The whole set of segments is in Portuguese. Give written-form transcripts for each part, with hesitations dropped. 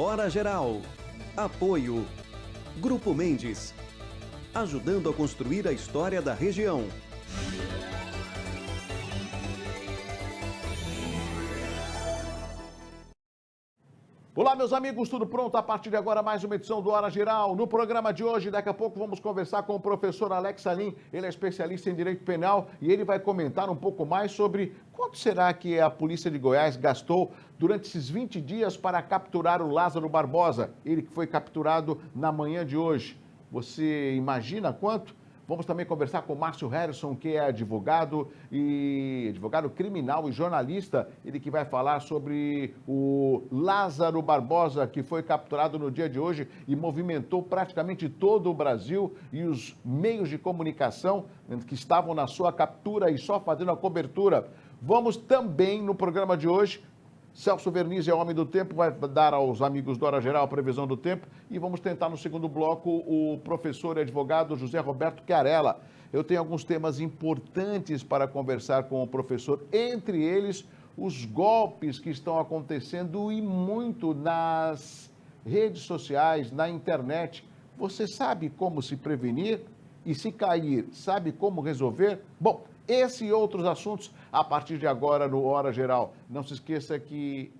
Hora Geral. Apoio. Grupo Mendes. Ajudando a construir a história da região. Olá, meus amigos, tudo pronto? A partir de agora, mais uma edição do Hora Geral. No programa de hoje, daqui a pouco, vamos conversar com o professor Alex Salim. Ele é especialista em direito penal e ele vai comentar um pouco mais sobre quanto será que a Polícia de Goiás gastou durante esses 20 dias para capturar o Lázaro Barbosa. Ele que foi capturado na manhã de hoje. Você imagina quanto? Vamos também conversar com o Márcio Harrison, que é advogado criminal e jornalista. Ele que vai falar sobre o Lázaro Barbosa, que foi capturado no dia de hoje e movimentou praticamente todo o Brasil e os meios de comunicação que estavam na sua captura e só fazendo a cobertura. Vamos também, no programa de hoje, Celso Vernizzi é o homem do tempo, vai dar aos amigos do Hora Geral a previsão do tempo e vamos tentar no segundo bloco o professor e advogado José Roberto Chiarella. Eu tenho alguns temas importantes para conversar com o professor, entre eles os golpes que estão acontecendo e muito nas redes sociais, na internet. Você sabe como se prevenir? E se cair, sabe como resolver? Bom, esse e outros assuntos a partir de agora no Hora Geral. Não se esqueça que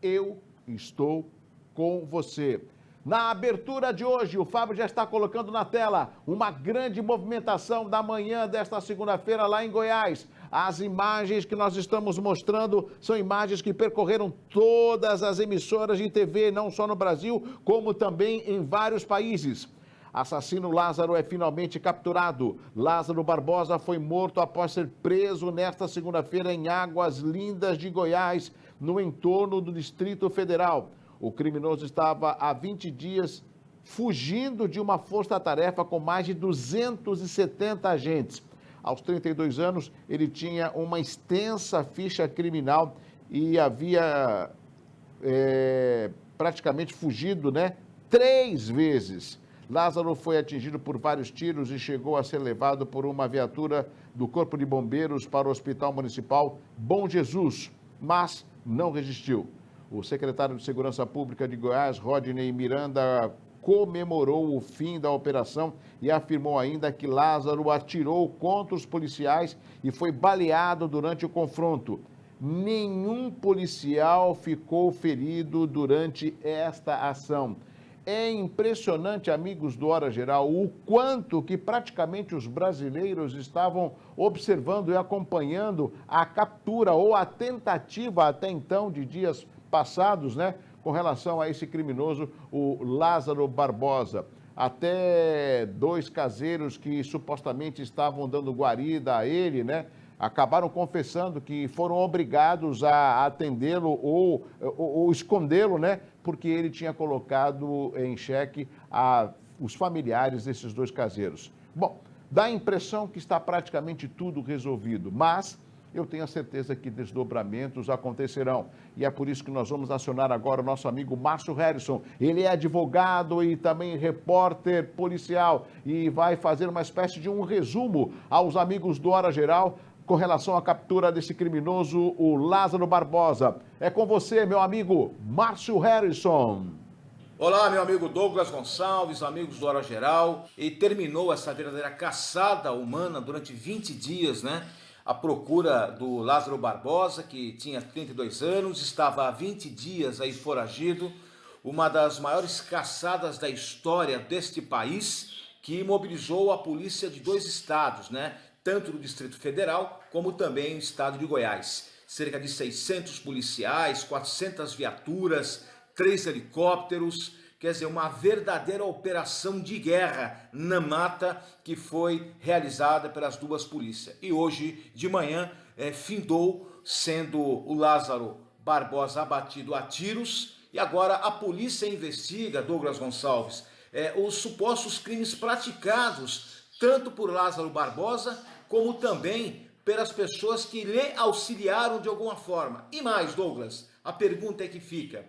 eu estou com você. Na abertura de hoje, o Fábio já está colocando na tela uma grande movimentação da manhã desta segunda-feira lá em Goiás. As imagens que nós estamos mostrando são imagens que percorreram todas as emissoras de TV, não só no Brasil, como também em vários países. Assassino Lázaro é finalmente capturado. Lázaro Barbosa foi morto após ser preso nesta segunda-feira em Águas Lindas de Goiás, no entorno do Distrito Federal. O criminoso estava há 20 dias fugindo de uma força-tarefa com mais de 270 agentes. Aos 32 anos, ele tinha uma extensa ficha criminal e havia praticamente fugido, 3 vezes. Lázaro foi atingido por vários tiros e chegou a ser levado por uma viatura do Corpo de Bombeiros para o Hospital Municipal Bom Jesus, mas não resistiu. O secretário de Segurança Pública de Goiás, Rodney Miranda, comemorou o fim da operação e afirmou ainda que Lázaro atirou contra os policiais e foi baleado durante o confronto. Nenhum policial ficou ferido durante esta ação. É impressionante, amigos do Hora Geral, o quanto que praticamente os brasileiros estavam observando e acompanhando a captura ou a tentativa até então de dias passados, com relação a esse criminoso, o Lázaro Barbosa. Até 2 caseiros que supostamente estavam dando guarida a ele, acabaram confessando que foram obrigados a atendê-lo ou escondê-lo, porque ele tinha colocado em xeque os familiares desses 2 caseiros. Bom, dá a impressão que está praticamente tudo resolvido, mas eu tenho a certeza que desdobramentos acontecerão. E é por isso que nós vamos acionar agora o nosso amigo Márcio Harrison. Ele é advogado e também repórter policial e vai fazer uma espécie de um resumo aos amigos do Hora Geral com relação à captura desse criminoso, o Lázaro Barbosa. É com você, meu amigo Márcio Harrison. Olá, meu amigo Douglas Gonçalves, amigos do Hora Geral. E terminou essa verdadeira caçada humana durante 20 dias, A procura do Lázaro Barbosa, que tinha 32 anos, estava há 20 dias aí foragido. Uma das maiores caçadas da história deste país, que mobilizou a polícia de 2 estados, tanto do Distrito Federal, como também no estado de Goiás. Cerca de 600 policiais, 400 viaturas, 3 helicópteros, quer dizer, uma verdadeira operação de guerra na mata que foi realizada pelas 2 polícias. E hoje de manhã findou sendo o Lázaro Barbosa abatido a tiros e agora a polícia investiga, Douglas Gonçalves, os supostos crimes praticados tanto por Lázaro Barbosa como também pelas pessoas que lhe auxiliaram de alguma forma. E mais, Douglas, a pergunta é que fica: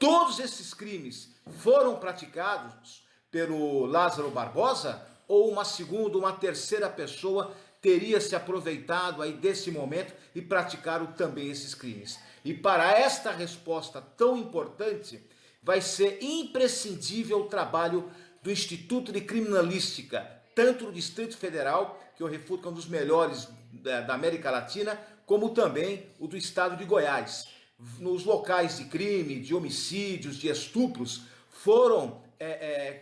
todos esses crimes foram praticados pelo Lázaro Barbosa ou uma segunda, uma terceira pessoa teria se aproveitado aí desse momento e praticado também esses crimes? E para esta resposta tão importante, vai ser imprescindível o trabalho do Instituto de Criminalística, tanto no Distrito Federal, que eu refuto que é um dos melhores da América Latina, como também o do estado de Goiás. Nos locais de crime, de homicídios, de estupros, foram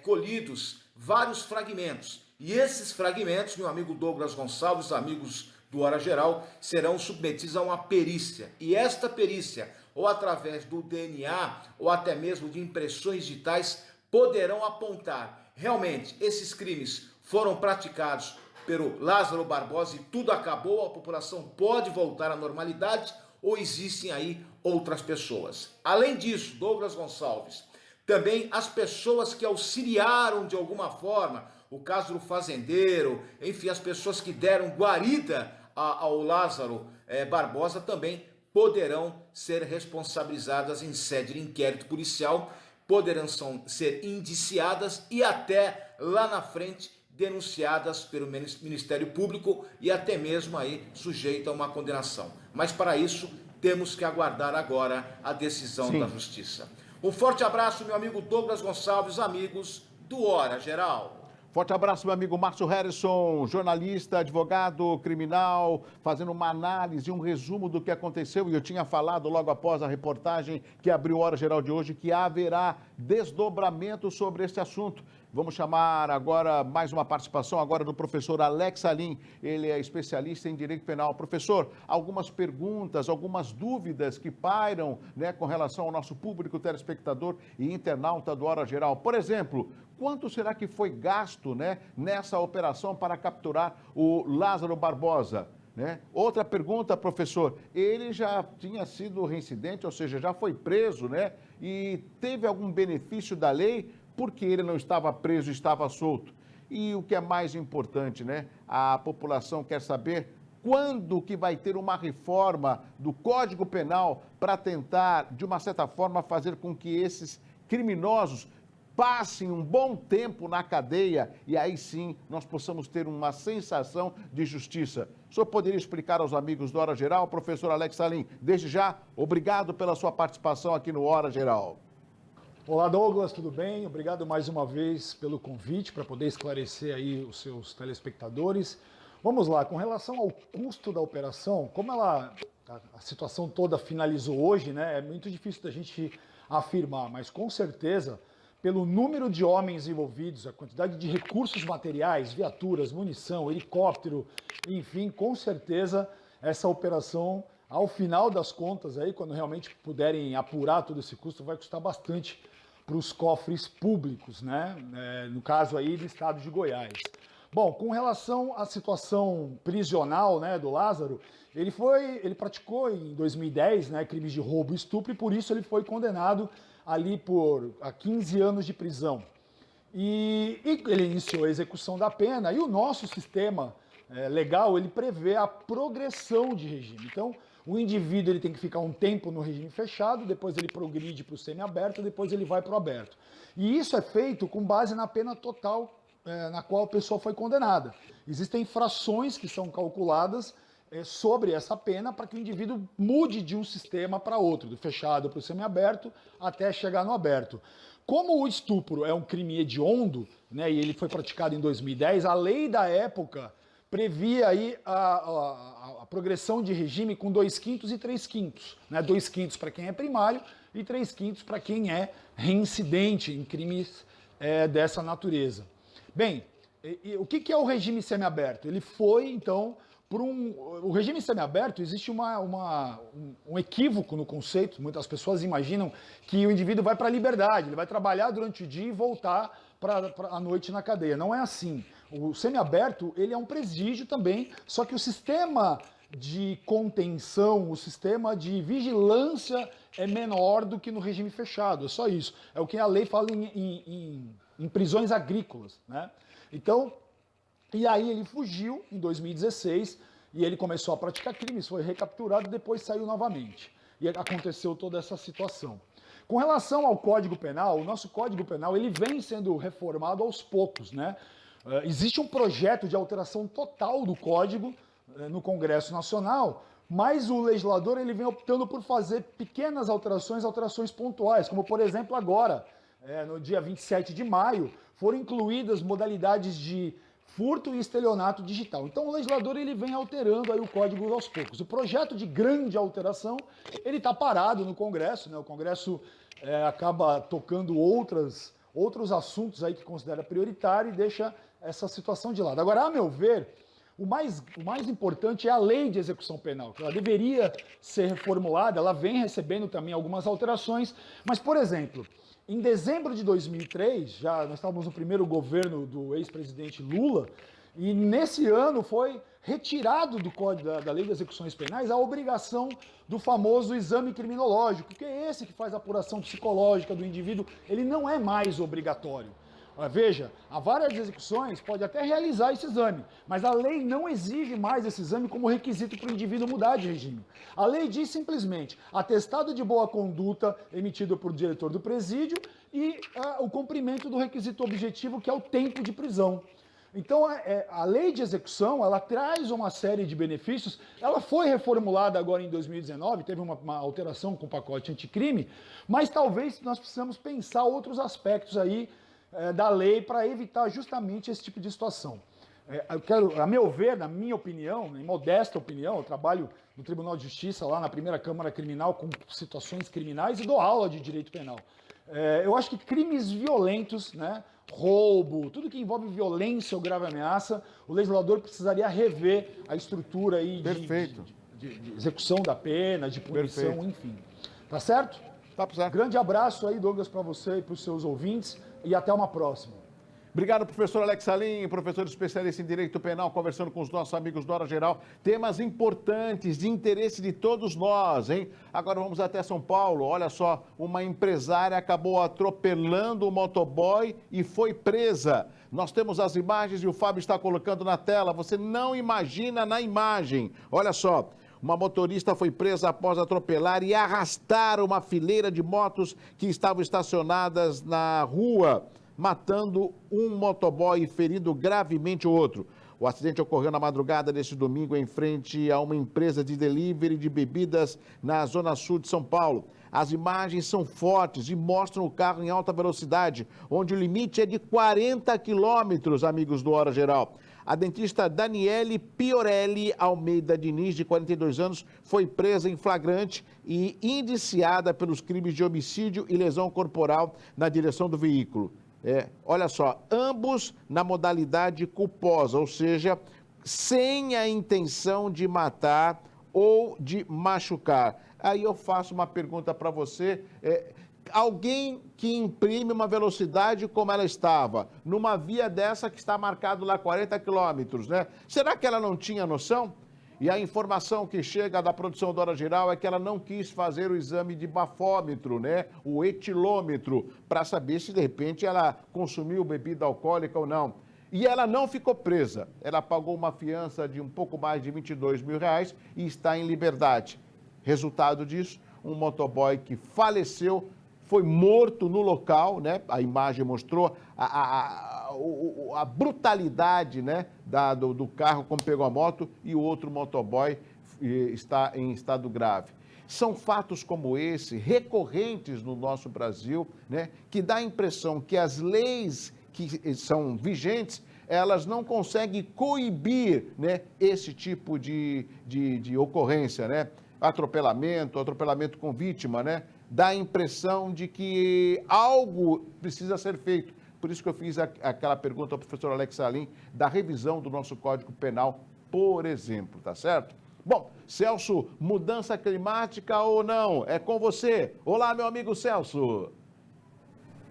colhidos vários fragmentos. E esses fragmentos, meu amigo Douglas Gonçalves, amigos do Hora Geral, serão submetidos a uma perícia. E esta perícia, ou através do DNA, ou até mesmo de impressões digitais, poderão apontar realmente esses crimes foram praticados pelo Lázaro Barbosa e tudo acabou, a população pode voltar à normalidade, ou existem aí outras pessoas. Além disso, Douglas Gonçalves, também as pessoas que auxiliaram de alguma forma, o caso do fazendeiro, enfim, as pessoas que deram guarida ao Lázaro Barbosa também poderão ser responsabilizadas em sede de inquérito policial, poderão ser indiciadas e até lá na frente denunciadas pelo Ministério Público e até mesmo aí sujeita a uma condenação. Mas para isso temos que aguardar agora a decisão da Justiça. Um forte abraço, meu amigo Douglas Gonçalves, amigos do Hora Geral. Forte abraço, meu amigo Márcio Harrison, jornalista, advogado criminal, fazendo uma análise, um resumo do que aconteceu. E eu tinha falado logo após a reportagem que abriu Hora Geral de hoje que haverá desdobramento sobre esse assunto. Vamos chamar agora mais uma participação agora do professor Alex Salim. Ele é especialista em direito penal. Professor, algumas perguntas, algumas dúvidas que pairam, né, com relação ao nosso público telespectador e internauta do Hora Geral. Por exemplo, quanto será que foi gasto, né, nessa operação para capturar o Lázaro Barbosa? Né? Outra pergunta, professor, ele já tinha sido reincidente, ou seja, já foi preso, né? E teve algum benefício da lei porque ele não estava preso, estava solto. E o que é mais importante, né? A população quer saber quando que vai ter uma reforma do Código Penal para tentar, de uma certa forma, fazer com que esses criminosos passem um bom tempo na cadeia e aí sim nós possamos ter uma sensação de justiça. O senhor poderia explicar aos amigos do Hora Geral, professor Alex Salim? Desde já, obrigado pela sua participação aqui no Hora Geral. Olá, Douglas, tudo bem? Obrigado mais uma vez pelo convite para poder esclarecer aí os seus telespectadores. Vamos lá, com relação ao custo da operação, como a situação toda finalizou hoje, né? É muito difícil da gente afirmar, mas com certeza, pelo número de homens envolvidos, a quantidade de recursos materiais, viaturas, munição, helicóptero, enfim, com certeza essa operação, ao final das contas, aí, quando realmente puderem apurar todo esse custo, vai custar bastante para os cofres públicos, né? No caso aí do estado de Goiás. Bom, com relação à situação prisional, né, do Lázaro, ele praticou em 2010, né, crimes de roubo e estupro, e por isso ele foi condenado ali a 15 anos de prisão. E ele iniciou a execução da pena, e o nosso sistema legal, ele prevê a progressão de regime. Então, o indivíduo ele tem que ficar um tempo no regime fechado, depois ele progride para o semiaberto, depois ele vai para o aberto. E isso é feito com base na pena total na qual a pessoa foi condenada. Existem frações que são calculadas sobre essa pena para que o indivíduo mude de um sistema para outro, do fechado para o semiaberto, até chegar no aberto. Como o estupro é um crime hediondo, né, e ele foi praticado em 2010, a lei da época previa aí a progressão de regime com 2/5 e 3/5, né? 2/5 para quem é primário e 3/5 para quem é reincidente em crimes dessa natureza. Bem, o que é o regime semiaberto? Ele foi, então, o regime semiaberto, existe um equívoco no conceito. Muitas pessoas imaginam que o indivíduo vai para a liberdade, ele vai trabalhar durante o dia e voltar à noite na cadeia. Não é assim. O semiaberto, ele é um presídio também, só que o sistema de contenção, o sistema de vigilância é menor do que no regime fechado, é só isso. É o que a lei fala em prisões agrícolas, né? Então, e aí ele fugiu em 2016 e ele começou a praticar crimes, foi recapturado e depois saiu novamente. E aconteceu toda essa situação. Com relação ao Código Penal, o nosso Código Penal ele vem sendo reformado aos poucos, né? Existe um projeto de alteração total do Código no Congresso Nacional, mas o legislador ele vem optando por fazer pequenas alterações pontuais, como por exemplo agora, no dia 27 de maio, foram incluídas modalidades de furto e estelionato digital. Então o legislador ele vem alterando aí o código aos poucos. O projeto de grande alteração, ele está parado no Congresso, né? O Congresso acaba tocando outros assuntos aí que considera prioritário e deixa essa situação de lado. Agora, a meu ver, o mais importante é a lei de execução penal, que ela deveria ser reformulada, ela vem recebendo também algumas alterações, mas, por exemplo, em dezembro de 2003, nós estávamos no primeiro governo do ex-presidente Lula, e nesse ano foi retirado do Código da Lei de Execuções Penais a obrigação do famoso exame criminológico, que é esse que faz a apuração psicológica do indivíduo, ele não é mais obrigatório. Veja, a vara de execuções pode até realizar esse exame, mas a lei não exige mais esse exame como requisito para o indivíduo mudar de regime. A lei diz simplesmente atestado de boa conduta emitido por diretor do presídio e o cumprimento do requisito objetivo, que é o tempo de prisão. Então, a lei de execução, ela traz uma série de benefícios, ela foi reformulada agora em 2019, teve uma alteração com o pacote anticrime, mas talvez nós precisamos pensar outros aspectos aí da lei para evitar justamente esse tipo de situação. Eu quero, a meu ver, na minha opinião, em modesta opinião, eu trabalho no Tribunal de Justiça, lá na primeira Câmara Criminal, com situações criminais e dou aula de direito penal. Eu acho que crimes violentos, né, roubo, tudo que envolve violência ou grave ameaça, o legislador precisaria rever a estrutura aí de execução da pena, de punição, enfim. Tá certo? Tá certo. Grande abraço aí, Douglas, para você e para os seus ouvintes, e até uma próxima. Obrigado, professor Alex Salim, professor especialista em Direito Penal, conversando com os nossos amigos do Hora Geral. Temas importantes, de interesse de todos nós, hein? Agora vamos até São Paulo. Olha só, uma empresária acabou atropelando o motoboy e foi presa. Nós temos as imagens e o Fábio está colocando na tela. Você não imagina na imagem. Olha só. Uma motorista foi presa após atropelar e arrastar uma fileira de motos que estavam estacionadas na rua, matando um motoboy e ferindo gravemente o outro. O acidente ocorreu na madrugada deste domingo em frente a uma empresa de delivery de bebidas na zona sul de São Paulo. As imagens são fortes e mostram o carro em alta velocidade, onde o limite é de 40 quilômetros, amigos do Hora Geral. A dentista Daniele Piorelli Almeida Diniz, de 42 anos, foi presa em flagrante e indiciada pelos crimes de homicídio e lesão corporal na direção do veículo. Olha só, ambos na modalidade culposa, ou seja, sem a intenção de matar ou de machucar. Aí eu faço uma pergunta para você. Alguém que imprime uma velocidade como ela estava, numa via dessa que está marcado lá 40 quilômetros, né? Será que ela não tinha noção? E a informação que chega da produção do Hora Geral é que ela não quis fazer o exame de bafômetro, né? O etilômetro, para saber se de repente ela consumiu bebida alcoólica ou não. E ela não ficou presa. Ela pagou uma fiança de um pouco mais de R$22 mil e está em liberdade. Resultado disso, um motoboy que faleceu, foi morto no local, né? A imagem mostrou a brutalidade, né? do carro como pegou a moto, e o outro motoboy está em estado grave. São fatos como esse, recorrentes no nosso Brasil, né? Que dá a impressão que as leis que são vigentes, elas não conseguem coibir, né? Esse tipo de ocorrência, né? Atropelamento com vítima, né? Dá a impressão de que algo precisa ser feito. Por isso que eu fiz aquela pergunta ao professor Alex Salim da revisão do nosso Código Penal, por exemplo, tá certo? Bom, Celso, mudança climática ou não? É com você. Olá, meu amigo Celso.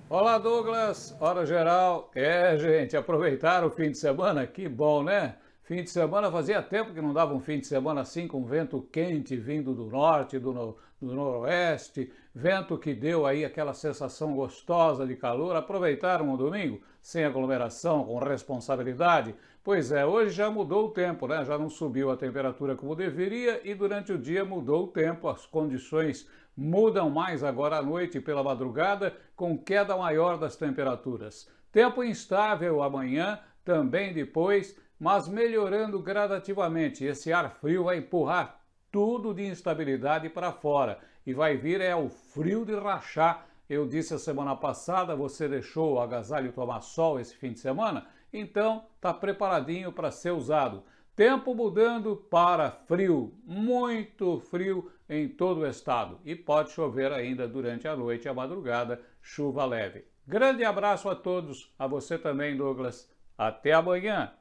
Olá, Douglas. Hora Geral. Gente, aproveitar o fim de semana? Que bom, né? Fim de semana, fazia tempo que não dava um fim de semana assim, com vento quente vindo do norte, do noroeste, vento que deu aí aquela sensação gostosa de calor. Aproveitaram o domingo, sem aglomeração, com responsabilidade? Pois é, hoje já mudou o tempo, né? Já não subiu a temperatura como deveria e durante o dia mudou o tempo, as condições mudam mais agora à noite e pela madrugada, com queda maior das temperaturas. Tempo instável amanhã, também depois, mas melhorando gradativamente. Esse ar frio vai empurrar tudo de instabilidade para fora. E vai vir o frio de rachar. Eu disse a semana passada, você deixou o agasalho tomar sol esse fim de semana? Então, está preparadinho para ser usado. Tempo mudando para frio, muito frio em todo o estado. E pode chover ainda durante a noite e a madrugada, chuva leve. Grande abraço a todos, a você também, Douglas. Até amanhã.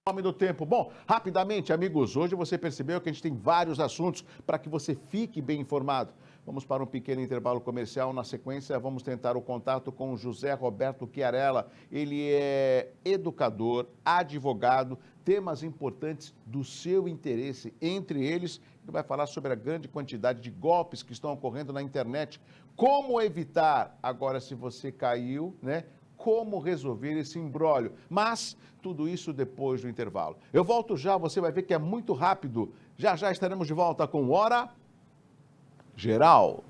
Nome do tempo. Bom, rapidamente, amigos, hoje você percebeu que a gente tem vários assuntos para que você fique bem informado. Vamos para um pequeno intervalo comercial. Na sequência, vamos tentar o contato com o José Roberto Chiarella. Ele é educador, advogado, temas importantes do seu interesse. Entre eles, ele vai falar sobre a grande quantidade de golpes que estão ocorrendo na internet. Como evitar? Agora, se você caiu, né? Como resolver esse imbróglio. Mas tudo isso depois do intervalo. Eu volto já, você vai ver que é muito rápido. Já já estaremos de volta com Hora Geral.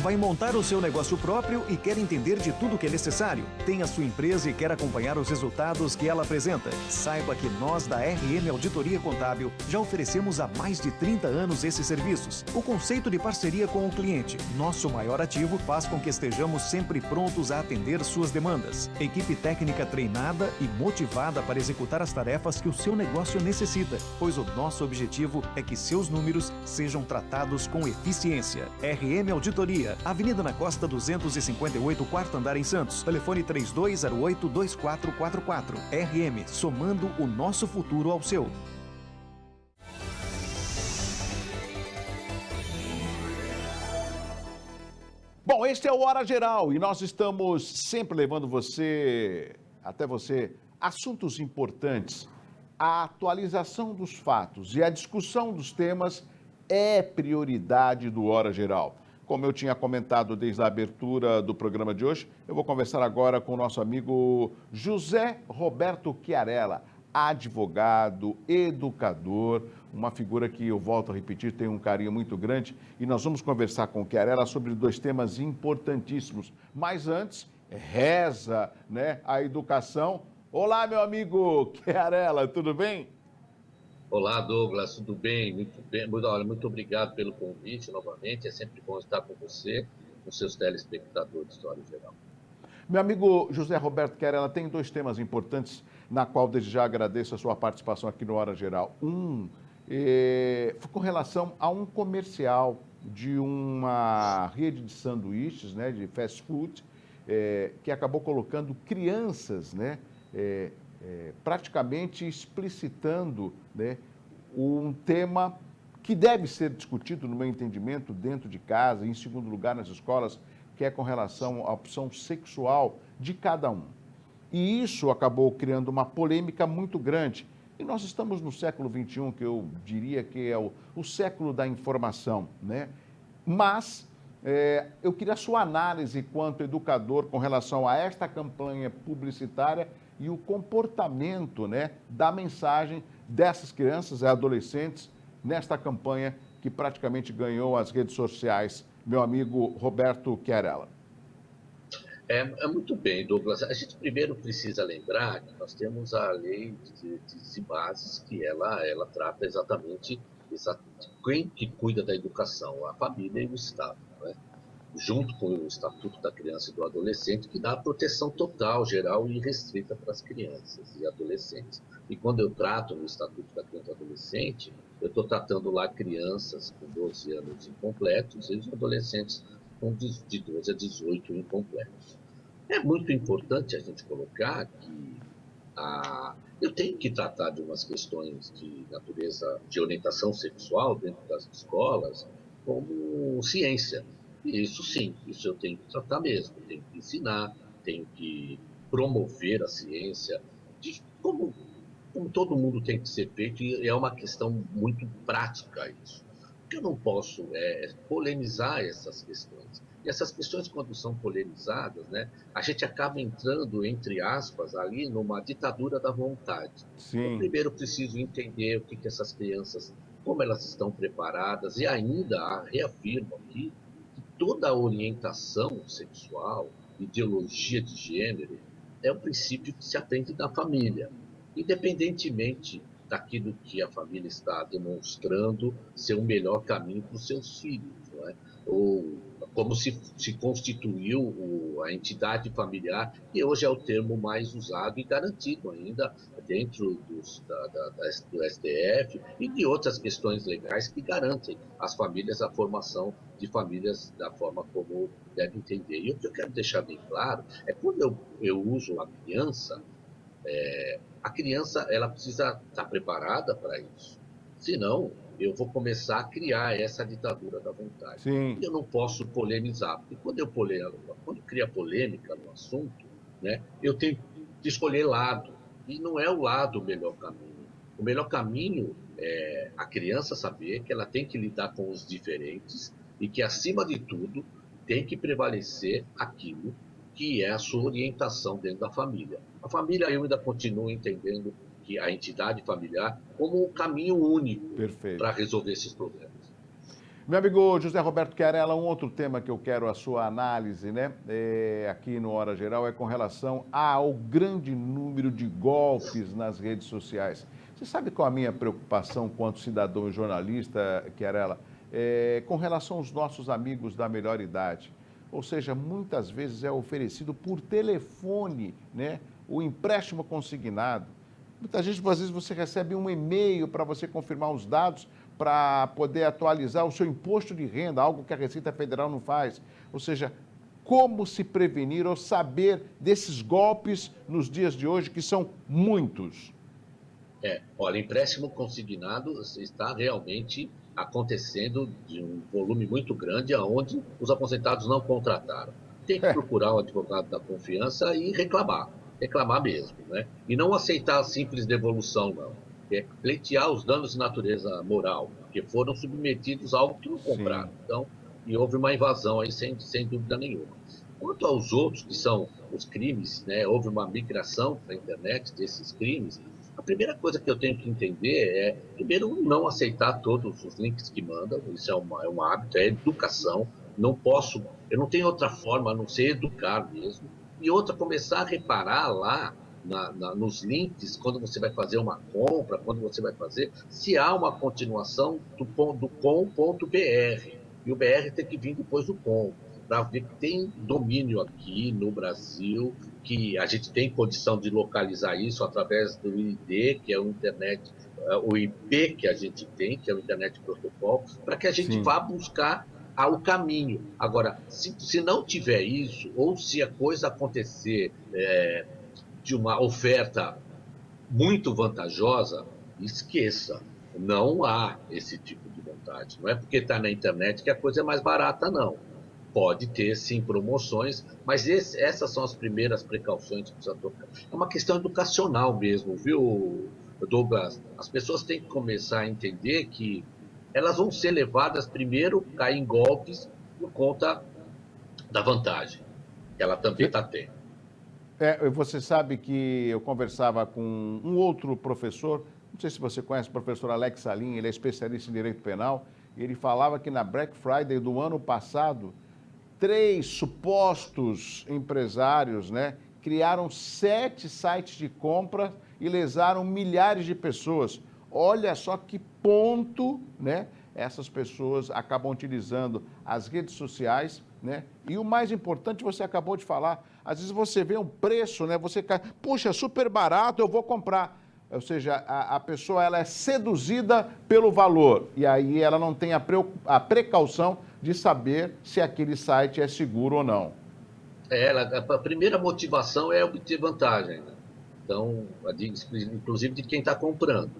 Vai montar o seu negócio próprio e quer entender de tudo que é necessário? Tem a sua empresa e quer acompanhar os resultados que ela apresenta? Saiba que nós da RM Auditoria Contábil já oferecemos há mais de 30 anos esses serviços. O conceito de parceria com o cliente, nosso maior ativo, faz com que estejamos sempre prontos a atender suas demandas. Equipe técnica treinada e motivada para executar as tarefas que o seu negócio necessita, pois o nosso objetivo é que seus números sejam tratados com eficiência. RM Auditoria, Avenida na Costa 258, quarto andar em Santos. Telefone 3208-2444. RM, somando o nosso futuro ao seu. Bom, este é o Hora Geral e nós estamos sempre levando até você, assuntos importantes. A atualização dos fatos e a discussão dos temas é prioridade do Hora Geral. Como eu tinha comentado desde a abertura do programa de hoje, eu vou conversar agora com o nosso amigo José Roberto Chiarella, advogado, educador, uma figura que eu volto a repetir, tem um carinho muito grande, e nós vamos conversar com o Chiarella sobre dois temas importantíssimos. Mas antes, reza, né, a educação. Olá, meu amigo Chiarella, tudo bem? Olá, Douglas, tudo bem? Muito bem. Olha, muito obrigado pelo convite novamente. É sempre bom estar com você, com seus telespectadores do Hora Geral. Meu amigo José Roberto Chiarella, tem dois temas importantes na qual desde já agradeço a sua participação aqui no Hora Geral. Com relação a um comercial de uma rede de sanduíches, né, de fast food, que acabou colocando crianças, né, praticamente explicitando, né, um tema que deve ser discutido, no meu entendimento, dentro de casa, em segundo lugar nas escolas, que é com relação à opção sexual de cada um. E isso acabou criando uma polêmica muito grande. E nós estamos no século XXI, que eu diria que é o século da informação, né? Mas eu queria a sua análise quanto educador com relação a esta campanha publicitária e o comportamento, né, da mensagem dessas crianças e adolescentes nesta campanha que praticamente ganhou as redes sociais, meu amigo Roberto Chiarella. Muito bem, Douglas. A gente primeiro precisa lembrar que nós temos a lei de diretrizes e bases que ela trata exatamente de quem que cuida da educação, a família e o Estado, né? Junto com o Estatuto da Criança e do Adolescente, que dá proteção total, geral e restrita para as crianças e adolescentes. E quando eu trato no Estatuto da Criança e do Adolescente, eu estou tratando lá crianças com 12 anos incompletos e os adolescentes com de 12 a 18 incompletos. É muito importante a gente colocar que eu tenho que tratar de umas questões de natureza de orientação sexual dentro das escolas como ciência. E isso sim, isso eu tenho que tratar mesmo, eu tenho que ensinar, tenho que promover a ciência, como todo mundo tem que ser feito, e é uma questão muito prática isso. Porque eu não posso polemizar essas questões. E essas questões, quando são polemizadas, né, a gente acaba entrando, entre aspas, ali numa ditadura da vontade. Sim. Eu primeiro preciso entender o que essas crianças, como elas estão preparadas, e ainda reafirmo aqui, toda a orientação sexual, ideologia de gênero, é um princípio que se aprende na família, independentemente daquilo que a família está demonstrando ser o melhor caminho para os seus filhos, não é? Ou como se constituiu a entidade familiar, que hoje é o termo mais usado e garantido ainda dentro do STF e de outras questões legais que garantem às famílias a formação de famílias da forma como devem entender. E o que eu quero deixar bem claro é quando eu uso a criança ela precisa estar preparada para isso. Senão, eu vou começar a criar essa ditadura da vontade. Sim. E eu não posso polemizar, porque quando cria polêmica no assunto, né, eu tenho que escolher lado. E não é o lado o melhor caminho. O melhor caminho é a criança saber que ela tem que lidar com os diferentes e que, acima de tudo, tem que prevalecer aquilo que é a sua orientação dentro da família. A família, eu ainda continuo entendendo que a entidade familiar como um caminho único para resolver esses problemas. Meu amigo José Roberto Chiarella, um outro tema que eu quero a sua análise, né, aqui no Hora Geral, é com relação ao grande número de golpes nas redes sociais. Você sabe qual a minha preocupação quanto cidadão e jornalista, Chiarella, com relação aos nossos amigos da melhor idade? Ou seja, muitas vezes é oferecido por telefone, né, o empréstimo consignado. Muitas vezes, às vezes você recebe um e-mail para você confirmar os dados para poder atualizar o seu imposto de renda, algo que a Receita Federal não faz. Ou seja, como se prevenir ou saber desses golpes nos dias de hoje, que são muitos? Olha, empréstimo consignado está realmente acontecendo de um volume muito grande, aonde os aposentados não contrataram. Tem que procurar o advogado da confiança e reclamar mesmo, né? E não aceitar a simples devolução, não. É pleitear os danos de natureza moral, que foram submetidos a algo que não compraram. Então, e houve uma invasão aí sem dúvida nenhuma. Quanto aos outros, que são os crimes, né? Houve uma migração para a internet desses crimes. A primeira coisa que eu tenho que entender é, primeiro, não aceitar todos os links que mandam. Isso é um hábito, é educação. Eu não tenho outra forma a não ser educar mesmo. E outra, começar a reparar lá nos links, quando você vai fazer uma compra, quando você vai fazer, se há uma continuação do com.br. E o BR tem que vir depois do com, para ver que tem domínio aqui no Brasil, que a gente tem condição de localizar isso através do ID, que é o IP que a gente tem, que é o Internet Protocol, para que a gente vá buscar o caminho. Agora, se não tiver isso, ou se a coisa acontecer de uma oferta muito vantajosa, esqueça. Não há esse tipo de vontade. Não é porque está na internet que a coisa é mais barata, não. Pode ter, sim, promoções, mas essas são as primeiras precauções que precisa tocar. É uma questão educacional mesmo, viu, Douglas? As pessoas têm que começar a entender que elas vão ser levadas primeiro a cair em golpes por conta da vantagem que ela também está tendo. Você sabe que eu conversava com um outro professor, não sei se você conhece o professor Alex Salim, ele é especialista em direito penal, e ele falava que na Black Friday do ano passado, 3 supostos empresários, né, criaram 7 sites de compra e lesaram milhares de pessoas. Olha só que ponto, né, essas pessoas acabam utilizando as redes sociais, né? E o mais importante, você acabou de falar, às vezes você vê um preço, né, você cai, puxa, super barato, eu vou comprar. Ou seja, a pessoa ela é seduzida pelo valor e aí ela não tem a precaução de saber se aquele site é seguro ou não. A primeira motivação é obter vantagem, né? Então, inclusive de quem está comprando.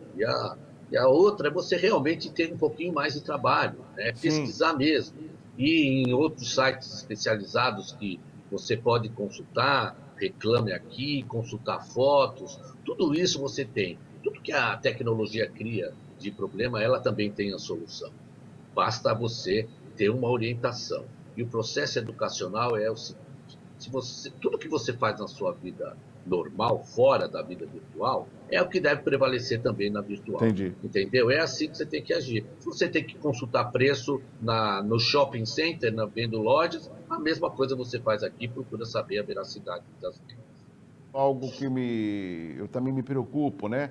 E a outra é você realmente ter um pouquinho mais de trabalho, né? Pesquisar mesmo. E em outros sites especializados que você pode consultar, Reclame Aqui, consultar fotos, tudo isso você tem. Tudo que a tecnologia cria de problema, ela também tem a solução. Basta você ter uma orientação. E o processo educacional é o seguinte: tudo que você faz na sua vida normal, fora da vida virtual, é o que deve prevalecer também na virtual. Entendi. Entendeu? É assim que você tem que agir. Se você tem que consultar preço no shopping center, vendo lojas, a mesma coisa você faz aqui, procura saber a veracidade das vendas. algo que eu também me preocupo, né?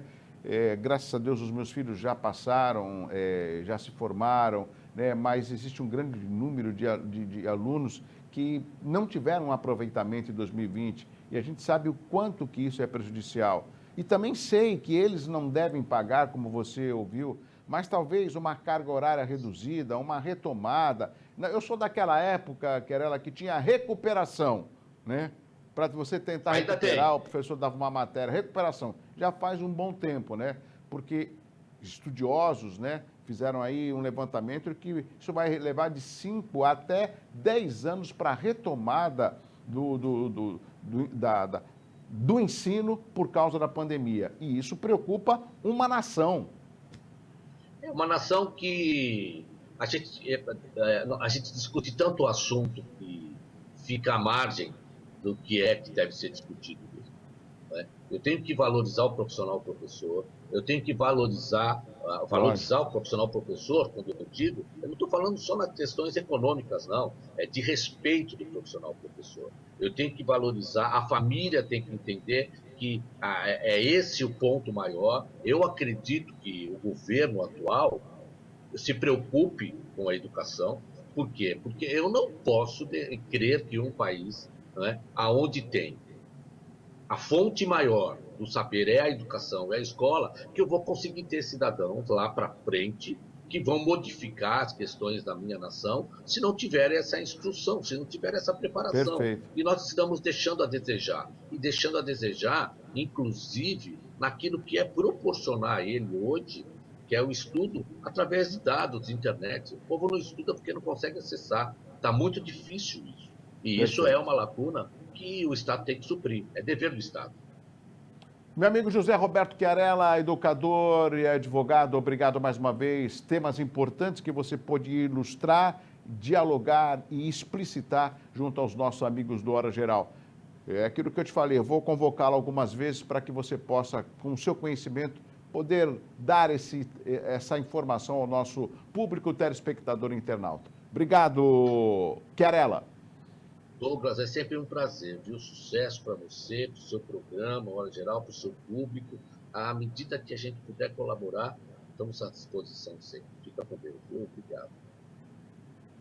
Graças a Deus os meus filhos já passaram, já se formaram, né? Mas existe um grande número de alunos que não tiveram um aproveitamento em 2020 e a gente sabe o quanto que isso é prejudicial. E também sei que eles não devem pagar, como você ouviu, mas talvez uma carga horária reduzida, uma retomada. Eu sou daquela época, Querela, que tinha recuperação, né? Para você tentar Ainda recuperar, tem. o professor dava uma matéria, recuperação. Já faz um bom tempo, né? Porque estudiosos, né, fizeram aí um levantamento que isso vai levar de 5 até 10 anos para a retomada do ensino por causa da pandemia. E isso preocupa uma nação. É uma nação que a gente discute tanto o assunto que fica à margem do que deve ser discutido mesmo, né? Eu tenho que valorizar o profissional professor, eu tenho que valorizar o profissional professor, quando eu digo, eu não estou falando só nas questões econômicas, não, é de respeito do profissional professor. Eu tenho que valorizar, a família tem que entender que é esse o ponto maior. Eu acredito que o governo atual se preocupe com a educação. Por quê? Porque eu não posso crer que um país, né, onde tem a fonte maior do saber é a educação, é a escola, que eu vou conseguir ter cidadãos lá para frente que vão modificar as questões da minha nação se não tiver essa instrução, se não tiver essa preparação. Perfeito. E nós estamos deixando a desejar. E deixando a desejar, inclusive, naquilo que é proporcionar a ele hoje, que é o estudo através de dados, de internet. O povo não estuda porque não consegue acessar. Está muito difícil isso. E isso é uma lacuna que o Estado tem que suprir. É dever do Estado. Meu amigo José Roberto Chiarella, educador e advogado, obrigado mais uma vez. Temas importantes que você pôde ilustrar, dialogar e explicitar junto aos nossos amigos do Hora Geral. É aquilo que eu te falei, eu vou convocá-lo algumas vezes para que você possa, com o seu conhecimento, poder dar essa informação ao nosso público telespectador e internauta. Obrigado, Chiarella. Douglas, é sempre um prazer, viu? Sucesso para você, para o seu programa, Hora Geral, para o seu público. À medida que a gente puder colaborar, estamos à disposição sempre. Fica com Deus, viu? Obrigado.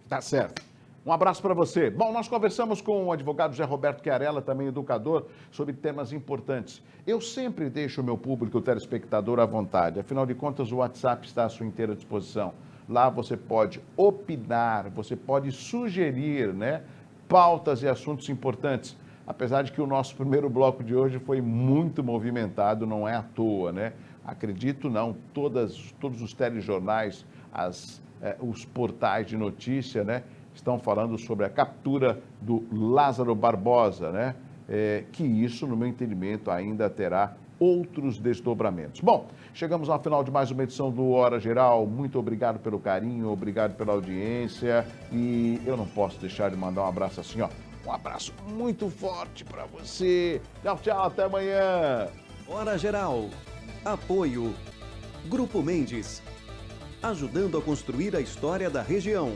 Tá certo. Um abraço para você. Bom, nós conversamos com o advogado José Roberto Chiarella, também educador, sobre temas importantes. Eu sempre deixo o meu público, o telespectador, à vontade. Afinal de contas, o WhatsApp está à sua inteira disposição. Lá você pode opinar, você pode sugerir, né, pautas e assuntos importantes. Apesar de que o nosso primeiro bloco de hoje foi muito movimentado, não é à toa, né? Acredito não, todos os telejornais, os portais de notícia, né, estão falando sobre a captura do Lázaro Barbosa, né? Que isso, no meu entendimento, ainda terá outros desdobramentos. Bom, chegamos ao final de mais uma edição do Hora Geral. Muito obrigado pelo carinho, obrigado pela audiência. E eu não posso deixar de mandar um abraço assim, ó. Um abraço muito forte para você. Tchau, tchau, até amanhã. Hora Geral. Apoio. Grupo Mendes. Ajudando a construir a história da região.